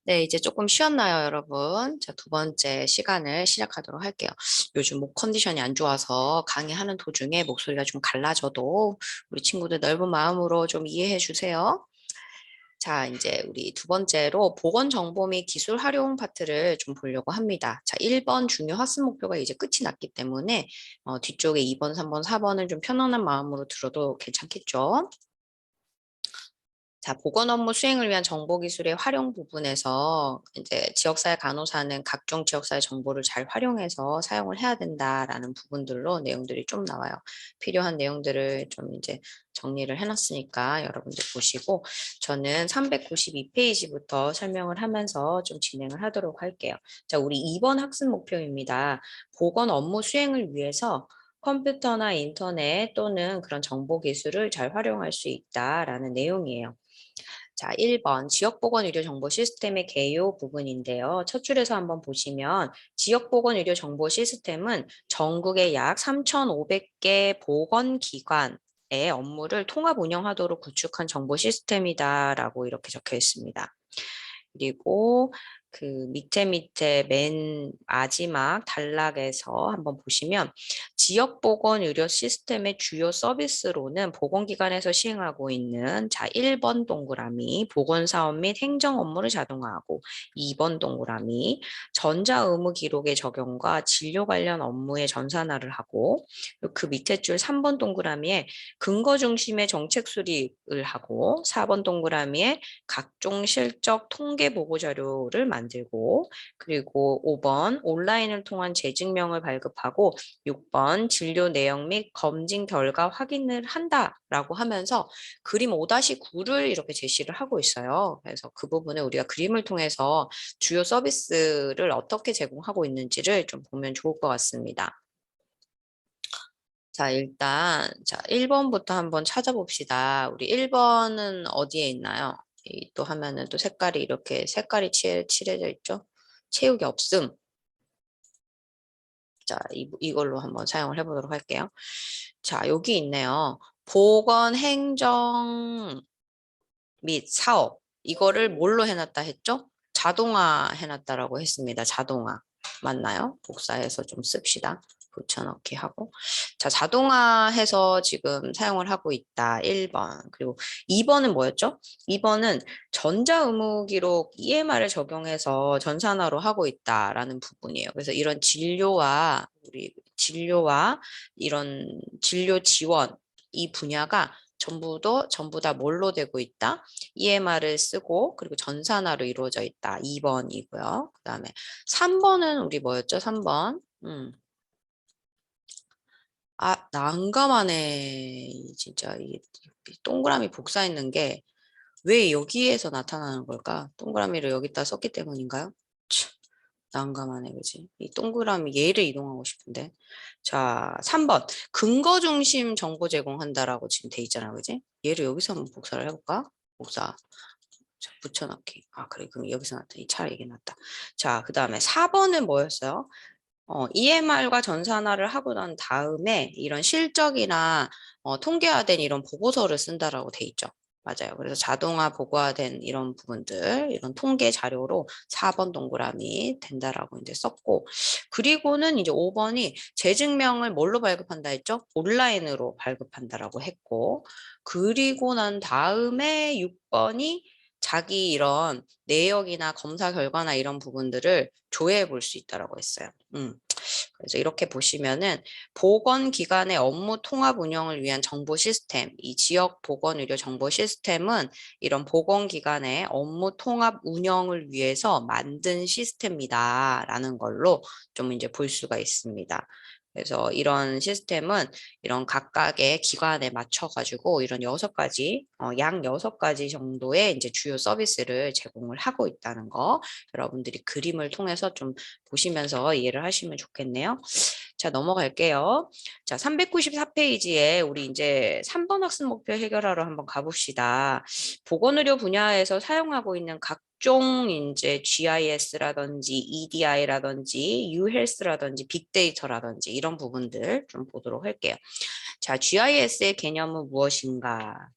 네, 이제 조금 쉬었나요, 여러분? 자, 두 번째 시간을 시작하도록 할게요. 요즘 목 컨디션이 안 좋아서 강의하는 도중에 목소리가 좀 갈라져도 우리 친구들 넓은 마음으로 좀 이해해 주세요. 자, 이제 우리 두 번째로 보건 정보 및 기술 활용 파트를 좀 보려고 합니다. 자, 1번 중요 학습 목표가 이제 끝이 났기 때문에 뒤쪽에 2번, 3번, 4번은 좀 편안한 마음으로 들어도 괜찮겠죠? 자, 보건 업무 수행을 위한 정보기술의 활용 부분에서 이제 지역사회 간호사는 각종 지역사회 정보를 잘 활용해서 사용을 해야 된다라는 부분들로 내용들이 좀 나와요. 필요한 내용들을 좀 이제 정리를 해놨으니까 여러분들 보시고 저는 392페이지부터 설명을 하면서 좀 진행을 하도록 할게요. 자, 우리 2번 학습 목표입니다. 보건 업무 수행을 위해서 컴퓨터나 인터넷 또는 그런 정보기술을 잘 활용할 수 있다라는 내용이에요. 자, 1번 지역보건의료정보 시스템의 개요 부분인데요. 첫 줄에서 한번 보시면 지역보건의료 정보 시스템은 전국의 약 3,500개 보건기관의 업무를 통합 운영하도록 구축한 정보 시스템이다라고 이렇게 적혀 있습니다. 그리고 그 밑에 맨 마지막 단락에서 한번 보시면 지역보건의료 시스템의 주요 서비스로는 보건기관에서 시행하고 있는 자 1번 동그라미 보건사업 및 행정 업무를 자동화하고 2번 동그라미 전자의무 기록의 적용과 진료 관련 업무의 전산화를 하고 그 밑에 줄 3번 동그라미에 근거 중심의 정책 수립을 하고 4번 동그라미에 각종 실적 통계 보고 자료를 만들고 그리고 5번 온라인을 통한 재증명을 발급하고 6번 진료 내용 및 검진 결과 확인을 한다라고 하면서 그림 5-9를 이렇게 제시를 하고 있어요. 그래서 그 부분에 우리가 그림을 통해서 주요 서비스를 어떻게 제공하고 있는지를 좀 보면 좋을 것 같습니다. 자, 일단, 자, 1번부터 한번 찾아봅시다. 우리 1번은 어디에 있나요? 또 하면은 또 색깔이 이렇게 색깔이 칠해져 있죠? 채우기 없음. 자, 이걸로 한번 사용을 해보도록 할게요. 자, 여기 있네요. 보건 행정 및 사업. 이거를 뭘로 해놨다 했죠? 자동화 해놨다라고 했습니다. 자동화. 맞나요? 복사해서 좀 씁시다. 붙여넣기 하고. 자, 자동화해서 지금 사용을 하고 있다. 1번. 그리고 2번은 뭐였죠? 2번은 전자의무기록 EMR을 적용해서 전산화로 하고 있다라는 부분이에요. 그래서 이런 진료와 이런 진료 지원 이 분야가 전부 다 뭘로 되고 있다? EMR을 쓰고 그리고 전산화로 이루어져 있다. 2번이고요. 그다음에 3번은 우리 뭐였죠? 3번. 아, 난감하네. 진짜 이 동그라미 복사했는 게 왜 여기에서 나타나는 걸까? 동그라미를 여기다 썼기 때문인가요? 참, 난감하네, 그지? 이 동그라미 얘를 이동하고 싶은데. 자, 3번. 근거 중심 정보 제공한다라고 지금 돼 있잖아, 그지? 얘를 여기서 한번 복사를 해볼까? 복사. 자, 붙여넣기. 아, 그래. 그럼 여기서 나타나니 차라리 이게 낫다. 자, 그 다음에 4번은 뭐였어요? EMR과 전산화를 하고 난 다음에 이런 실적이나 통계화된 이런 보고서를 쓴다라고 돼 있죠. 맞아요. 그래서 자동화 보고화된 이런 부분들, 이런 통계 자료로 4번 동그라미 된다라고 이제 썼고, 그리고는 이제 5번이 재증명을 뭘로 발급한다 했죠? 온라인으로 발급한다라고 했고, 그리고 난 다음에 6번이 자기 이런 내역이나 검사 결과나 이런 부분들을 조회해 볼 수 있다라고 했어요. 그래서 이렇게 보시면은 보건기관의 업무 통합 운영을 위한 정보 시스템, 이 지역 보건의료 정보 시스템은 이런 보건기관의 업무 통합 운영을 위해서 만든 시스템이다라는 걸로 좀 이제 볼 수가 있습니다. 그래서 이런 시스템은 이런 각각의 기관에 맞춰가지고 이런 6가지, 양 6가지 정도의 이제 주요 서비스를 제공을 하고 있다는 거 여러분들이 그림을 통해서 좀 보시면서 이해를 하시면 좋겠네요. 자, 넘어갈게요. 자, 394페이지에 우리 이제 3번 학습 목표 해결하러 한번 가봅시다. 보건의료 분야에서 사용하고 있는 각종 이제 GIS라든지 EDI라든지 유헬스라든지 빅데이터라든지 이런 부분들 좀 보도록 할게요. 자, GIS의 개념은 무엇인가?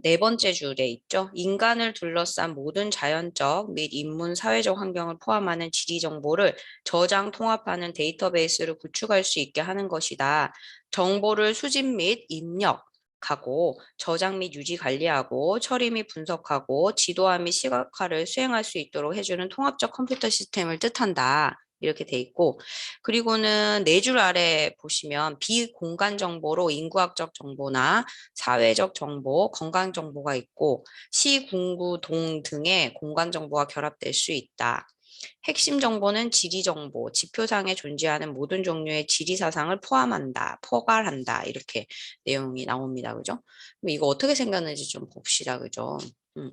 네 번째 줄에 있죠. 인간을 둘러싼 모든 자연적 및 인문 사회적 환경을 포함하는 지리 정보를 저장 통합하는 데이터베이스를 구축할 수 있게 하는 것이다. 정보를 수집 및 입력하고 저장 및 유지 관리하고 처리 및 분석하고 지도화 및 시각화를 수행할 수 있도록 해주는 통합적 컴퓨터 시스템을 뜻한다. 이렇게 돼 있고, 그리고는 네 줄 아래 보시면 비공간 정보로 인구학적 정보나 사회적 정보, 건강 정보가 있고 시, 군구, 동 등의 공간 정보가 결합될 수 있다. 핵심 정보는 지리 정보, 지표상에 존재하는 모든 종류의 지리 사상을 포함한다, 포괄한다 이렇게 내용이 나옵니다. 그죠? 그럼 이거 어떻게 생겼는지 좀 봅시다. 그죠? 음.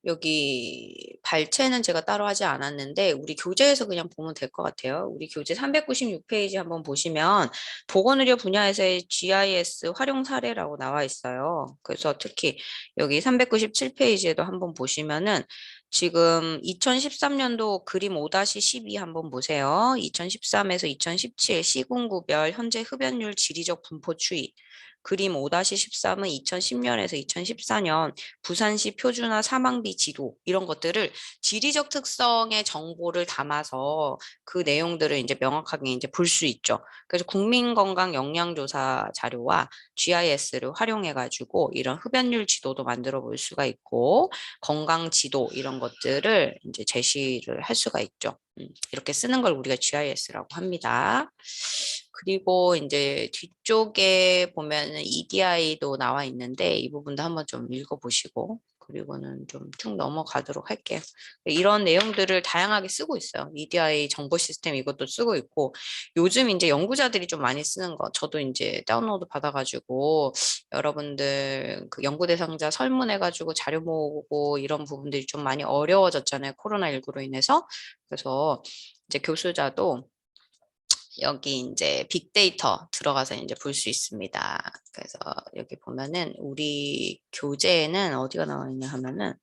여기 발췌는 제가 따로 하지 않았는데 우리 교재에서 그냥 보면 될 것 같아요. 우리 교재 396페이지 한번 보시면 보건의료 분야에서의 GIS 활용 사례라고 나와 있어요. 그래서 특히 여기 397페이지에도 한번 보시면은 지금 2013년도 그림 5-12 한번 보세요. 2013에서 2017 시군구별 현재 흡연율 지리적 분포 추이. 그림 5-13은 2010년에서 2014년 부산시 표준화 사망비 지도 이런 것들을 지리적 특성의 정보를 담아서 그 내용들을 이제 명확하게 이제 볼 수 있죠. 그래서 국민건강 영양조사 자료와 GIS를 활용해 가지고 이런 흡연율 지도도 만들어 볼 수가 있고 건강 지도 이런 것들을 이제 제시를 할 수가 있죠. 이렇게 쓰는 걸 우리가 GIS라고 합니다. 그리고 이제 뒤쪽에 보면은 EDI도 나와 있는데 이 부분도 한번 좀 읽어보시고 그리고는 좀 쭉 넘어가도록 할게요. 이런 내용들을 다양하게 쓰고 있어요. EDI 정보 시스템 이것도 쓰고 있고 요즘 이제 연구자들이 좀 많이 쓰는 거 저도 이제 다운로드 받아가지고 여러분들 그 연구 대상자 설문해가지고 자료 모으고 이런 부분들이 좀 많이 어려워졌잖아요. 코로나19로 인해서. 그래서 이제 교수자도 여기 이제 빅데이터 들어가서 이제 볼 수 있습니다. 그래서 여기 보면은 우리 교재에는 어디가 나와 있냐 하면은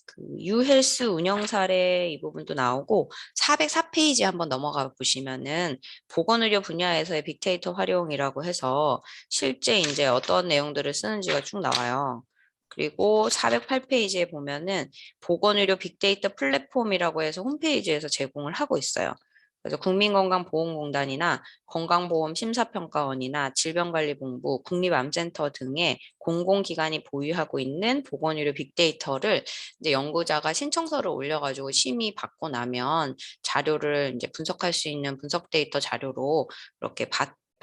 그 유헬스 운영 사례 이 부분도 나오고 404페이지 한번 넘어가 보시면은 보건의료 분야에서의 빅데이터 활용이라고 해서 실제 이제 어떤 내용들을 쓰는지가 쭉 나와요. 그리고 408페이지에 보면은 보건의료 빅데이터 플랫폼이라고 해서 홈페이지에서 제공을 하고 있어요. 그래서 국민건강보험공단이나 건강보험심사평가원이나 질병관리본부, 국립암센터 등의 공공기관이 보유하고 있는 보건의료 빅데이터를 이제 연구자가 신청서를 올려가지고 심의 받고 나면 자료를 이제 분석할 수 있는 분석 데이터 자료로 이렇게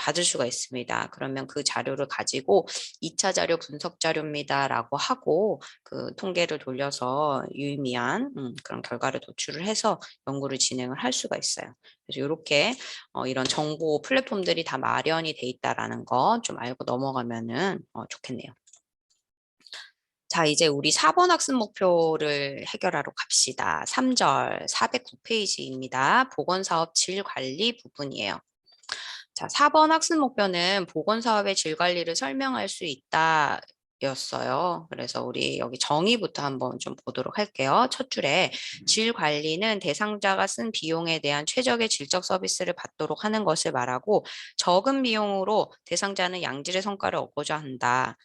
받을 수가 있습니다. 그러면 그 자료를 가지고 2차 자료 분석 자료입니다라고 하고 그 통계를 돌려서 유의미한 그런 결과를 도출을 해서 연구를 진행을 할 수가 있어요. 그래서 이렇게 이런 정보 플랫폼들이 다 마련이 돼 있다라는 거 좀 알고 넘어가면은 좋겠네요. 자, 이제 우리 4번 학습 목표를 해결하러 갑시다. 3절 409페이지입니다. 보건사업 질관리 부분이에요. 자, 4번 학습 목표는 보건사업의 질관리를 설명할 수 있다. 였어요. 그래서 우리 여기 정의부터 한번 좀 보도록 할게요. 첫 줄에 질 관리는 대상자가 쓴 비용에 대한 최적의 질적 서비스를 받도록 하는 것을 말하고 적은 비용으로 대상자는 양질의 성과를 얻고자 한다.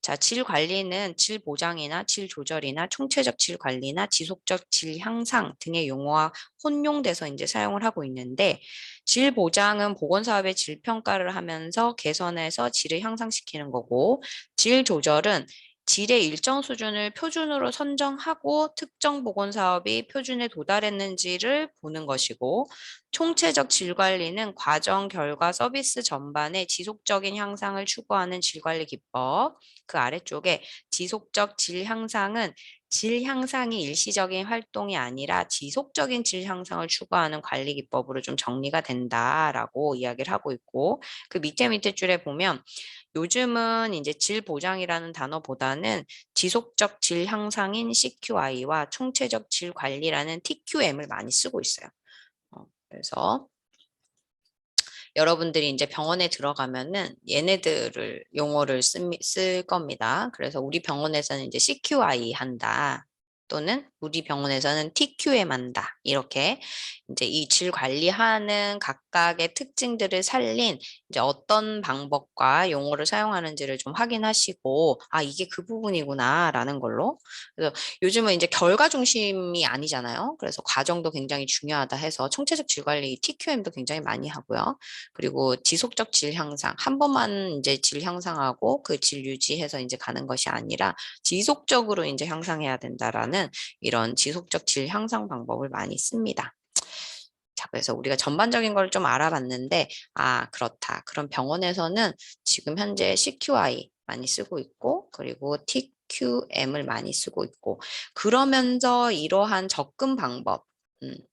자, 질 관리는 질 보장이나 질 조절이나 총체적 질 관리나 지속적 질 향상 등의 용어와 혼용돼서 이제 사용을 하고 있는데 질 보장은 보건사업의 질 평가를 하면서 개선해서 질을 향상시키는 거고 질 조절은 질의 일정 수준을 표준으로 선정하고 특정 보건사업이 표준에 도달했는지를 보는 것이고 총체적 질 관리는 과정, 결과, 서비스 전반의 지속적인 향상을 추구하는 질 관리 기법. 그 아래쪽에 지속적 질 향상은 질 향상이 일시적인 활동이 아니라 지속적인 질 향상을 추구하는 관리 기법으로 좀 정리가 된다라고 이야기를 하고 있고 그 밑에 줄에 보면 요즘은 이제 질 보장이라는 단어보다는 지속적 질 향상인 CQI와 총체적 질 관리라는 TQM을 많이 쓰고 있어요. 그래서 여러분들이 이제 병원에 들어가면은 얘네들을 용어를 쓸 겁니다. 그래서 우리 병원에서는 이제 CQI 한다. 또는 우리 병원에서는 TQM 한다. 이렇게 이제 이 질 관리하는 각각의 특징들을 살린 이제 어떤 방법과 용어를 사용하는지를 좀 확인하시고, 아, 이게 그 부분이구나라는 걸로. 그래서 요즘은 이제 결과 중심이 아니잖아요. 그래서 과정도 굉장히 중요하다 해서 총체적 질 관리 TQM도 굉장히 많이 하고요. 그리고 지속적 질 향상, 한 번만 이제 질 향상하고 그 질 유지해서 이제 가는 것이 아니라 지속적으로 이제 향상해야 된다라는 이런 지속적 질 향상 방법을 많이 씁니다. 자, 그래서 우리가 전반적인 걸 좀 알아봤는데, 아, 그렇다. 그럼 병원에서는 지금 현재 CQI 많이 쓰고 있고, 그리고 TQM을 많이 쓰고 있고, 그러면서 이러한 접근 방법,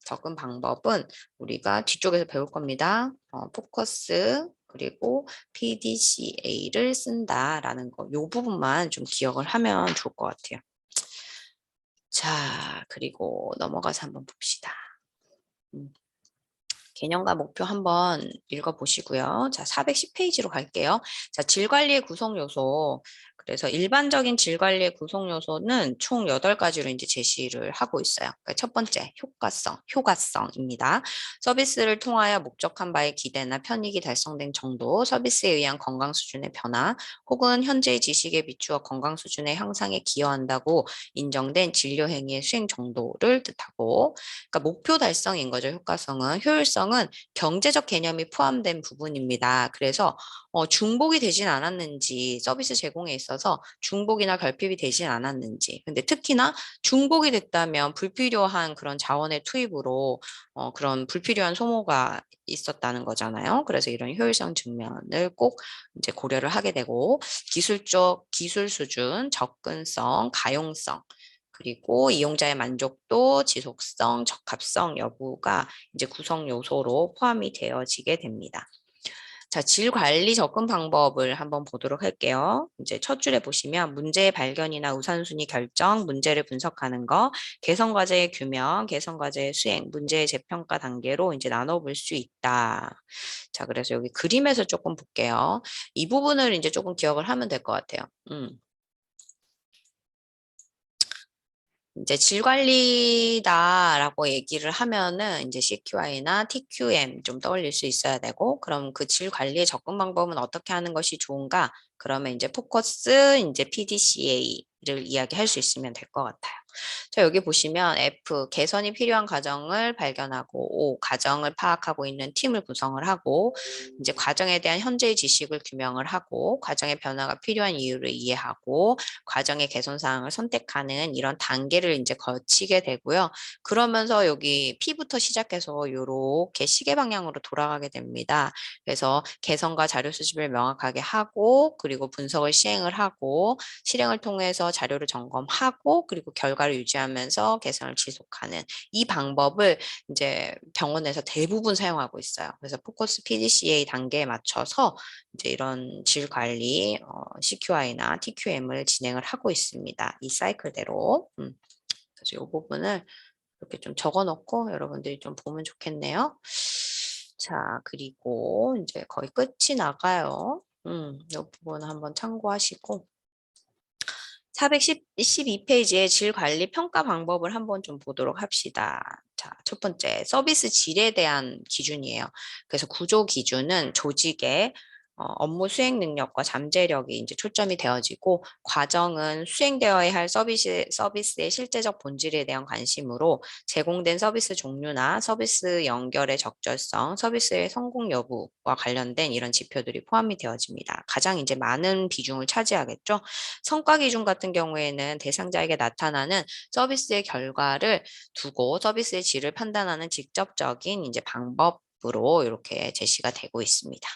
접근 방법은 우리가 뒤쪽에서 배울 겁니다. 포커스, 그리고 PDCA를 쓴다라는 거, 요 부분만 좀 기억을 하면 좋을 것 같아요. 자, 그리고 넘어가서 한번 봅시다. 개념과 목표 한번 읽어보시고요. 자, 410페이지로 갈게요. 자, 질 관리의 구성 요소. 그래서 일반적인 질 관리의 구성 요소는 총 8가지로 이제 제시를 하고 있어요. 그러니까 첫 번째, 효과성입니다. 서비스를 통하여 목적한 바의 기대나 편익이 달성된 정도, 서비스에 의한 건강 수준의 변화, 혹은 현재의 지식에 비추어 건강 수준의 향상에 기여한다고 인정된 진료 행위의 수행 정도를 뜻하고, 그러니까 목표 달성인 거죠. 효과성은. 효율성은 경제적 개념이 포함된 부분입니다. 그래서 중복이 되진 않았는지, 서비스 제공에 있어서 중복이나 결핍이 되진 않았는지, 근데 특히나 중복이 됐다면 불필요한 그런 자원의 투입으로 그런 불필요한 소모가 있었다는 거잖아요. 그래서 이런 효율성 측면을 꼭 이제 고려를 하게 되고, 기술 수준, 접근성, 가용성, 그리고 이용자의 만족도, 지속성, 적합성 여부가 이제 구성 요소로 포함이 되어지게 됩니다. 자, 질 관리 접근 방법을 한번 보도록 할게요. 이제 첫 줄에 보시면 문제의 발견이나 우선순위 결정, 문제를 분석하는 거, 개선 과제의 규명, 개선 과제의 수행, 문제의 재평가 단계로 이제 나눠볼 수 있다. 자, 그래서 여기 그림에서 조금 볼게요. 이 부분을 이제 조금 기억을 하면 될 것 같아요. 이제 질 관리다라고 얘기를 하면은 이제 CQI나 TQM 좀 떠올릴 수 있어야 되고, 그럼 그 질 관리의 접근 방법은 어떻게 하는 것이 좋은가? 그러면 이제 포커스, 이제 PDCA를 이야기할 수 있으면 될 것 같아요. 자, 여기 보시면 F, 개선이 필요한 과정을 발견하고, O, 과정을 파악하고 있는 팀을 구성을 하고, 이제 과정에 대한 현재의 지식을 규명을 하고, 과정의 변화가 필요한 이유를 이해하고, 과정의 개선 사항을 선택하는 이런 단계를 이제 거치게 되고요. 그러면서 여기 P부터 시작해서 이렇게 시계 방향으로 돌아가게 됩니다. 그래서 개선과 자료 수집을 명확하게 하고, 그리고 분석을 시행을 하고, 실행을 통해서 자료를 점검하고, 그리고 결과를 유지하면서 개선을 지속하는 이 방법을 이제 병원에서 대부분 사용하고 있어요. 그래서 포커스 PDCA 단계에 맞춰서 이제 이런 질 관리, CQI나 TQM을 진행을 하고 있습니다. 이 사이클대로. 그래서 이 부분을 이렇게 좀 적어 놓고 여러분들이 좀 보면 좋겠네요. 자, 그리고 이제 거의 끝이 나가요. 이 부분 한번 참고하시고. 412페이지의 질 관리 평가 방법을 한번 좀 보도록 합시다. 자, 첫 번째, 서비스 질에 대한 기준이에요. 그래서 구조 기준은 조직의 업무 수행 능력과 잠재력이 이제 초점이 되어지고, 과정은 수행되어야 할 서비스의 실제적 본질에 대한 관심으로 제공된 서비스 종류나 서비스 연결의 적절성, 서비스의 성공 여부와 관련된 이런 지표들이 포함이 되어집니다. 가장 이제 많은 비중을 차지하겠죠. 성과 기준 같은 경우에는 대상자에게 나타나는 서비스의 결과를 두고 서비스의 질을 판단하는 직접적인 이제 방법으로 이렇게 제시가 되고 있습니다.